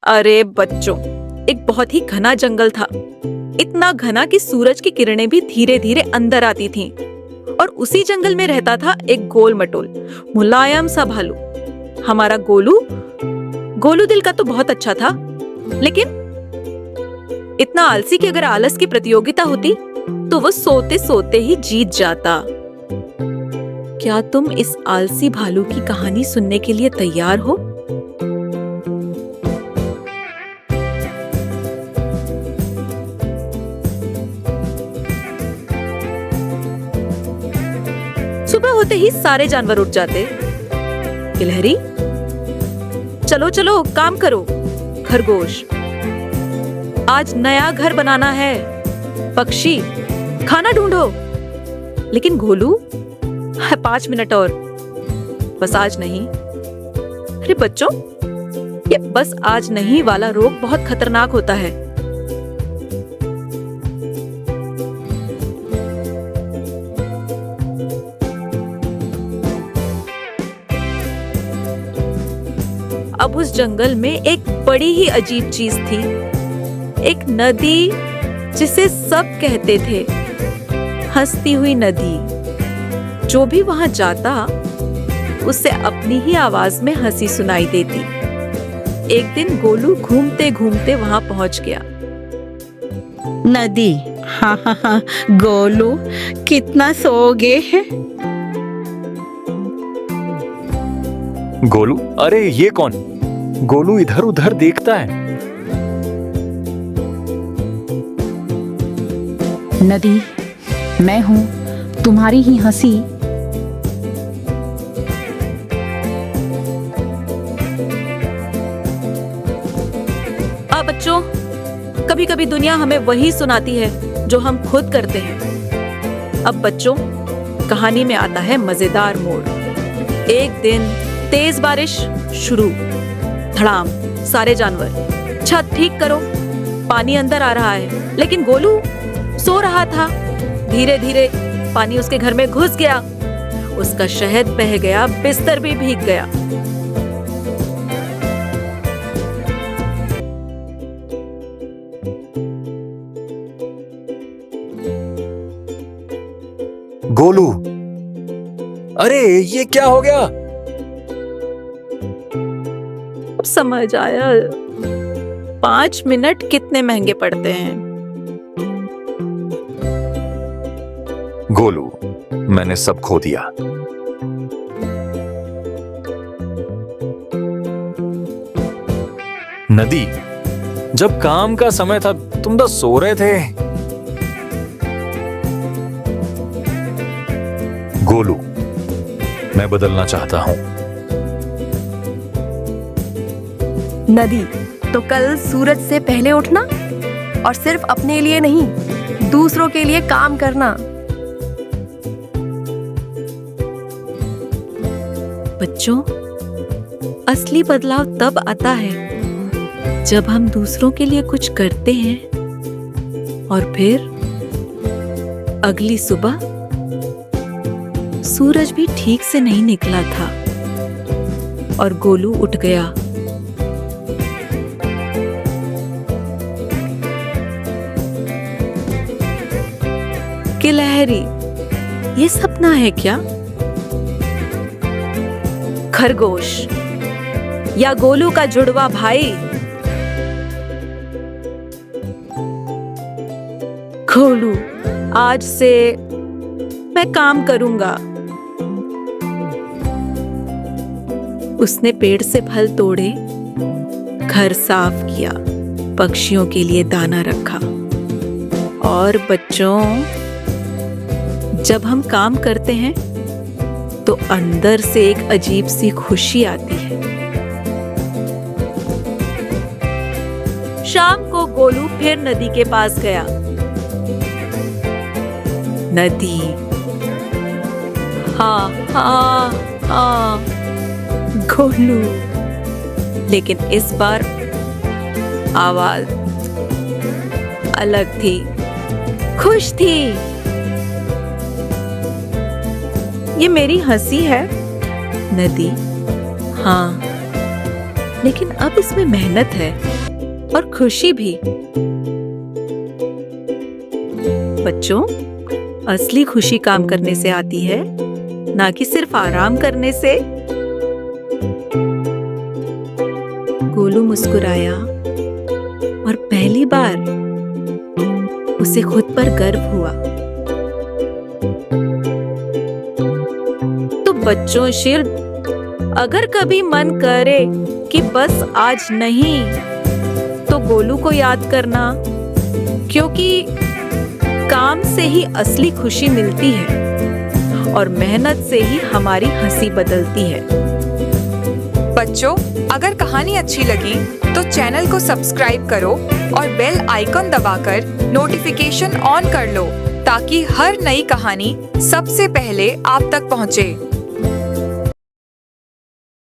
अरे बच्चों, एक बहुत ही घना जंगल था। इतना घना कि सूरज की किरणें भी धीरे धीरे अंदर आती थीं। और उसी जंगल में रहता था एक गोल मटोल मुलायम सा भालू। हमारा गोलू दिल का तो बहुत अच्छा था, लेकिन इतना आलसी कि अगर आलस की प्रतियोगिता होती तो वो सोते सोते ही जीत जाता। क्या तुम इस आलसी भालू की कहानी सुनने के लिए तैयार हो? सुबह होते ही सारे जानवर उठ जाते। गिलहरी, चलो चलो काम करो। खरगोश, आज नया घर बनाना है। पक्षी, खाना ढूंढो। लेकिन गोलू, 5 मिनट और, बस आज नहीं। अरे बच्चों, ये बस आज नहीं वाला रोग बहुत खतरनाक होता है। अब उस जंगल में एक बड़ी ही अजीब चीज थी। एक नदी जिसे सब कहते थे हंसती हुई नदी। जो भी वहां जाता उससे अपनी ही आवाज में हंसी सुनाई देती। एक दिन गोलू घूमते घूमते वहां पहुंच गया। नदी, हाँ, गोलू कितना सोगे है? गोलू, अरे ये कौन? गोलू इधर उधर देखता है। नदी, मैं हूं, तुम्हारी ही हंसी। बच्चों, कभी कभी दुनिया हमें वही सुनाती है जो हम खुद करते हैं। अब बच्चों, कहानी में आता है मजेदार मोड़। एक दिन तेज बारिश शुरू। धड़ाम, सारे जानवर, छत ठीक करो, पानी अंदर आ रहा है। लेकिन गोलू सो रहा था। धीरे धीरे पानी उसके घर में घुस गया। उसका शहद बह गया, बिस्तर भी भीग गया। गोलू, अरे ये क्या हो गया? अब समझ आया 5 मिनट कितने महंगे पड़ते हैं। गोलू, मैंने सब खो दिया। नदी, जब काम का समय था तुम तो सो रहे थे। गोलू, मैं बदलना चाहता हूं। नदी, तो कल सूरज से पहले उठना और सिर्फ अपने लिए नहीं, दूसरों के लिए काम करना। बच्चों, असली बदलाव तब आता है जब हम दूसरों के लिए कुछ करते हैं और फिर अगली सुबह सूरज भी ठीक से नहीं निकला था और गोलू उठ गया। गिलहरी, ये सपना है क्या? खरगोश या गोलू का जुड़वा भाई? गोलू, आज से मैं काम करूंगा। उसने पेड़ से फल तोड़े, घर साफ किया, पक्षियों के लिए दाना रखा। और बच्चों, जब हम काम करते हैं तो अंदर से एक अजीब सी खुशी आती है। शाम को गोलू फिर नदी के पास गया। नदी, हाँ हाँ हाँ, गोलू। लेकिन इस बार आवाज अलग थी, खुश थी। ये मेरी हंसी है नदी, हाँ, लेकिन अब इसमें मेहनत है। और खुशी भी। बच्चों, असली खुशी काम करने से आती है, ना कि सिर्फ आराम करने से। गोलू मुस्कुराया और पहली बार उसे खुद पर गर्व हुआ। तो बच्चों, अगर कभी मन करे कि बस आज नहीं, तो गोलू को याद करना, क्योंकि काम से ही असली खुशी मिलती है और मेहनत से ही हमारी हंसी बदलती है। बच्चों, अगर कहानी अच्छी लगी तो चैनल को सब्सक्राइब करो और बेल आइकन दबाकर नोटिफिकेशन ऑन कर लो, ताकि हर नई कहानी सबसे पहले आप तक पहुंचे।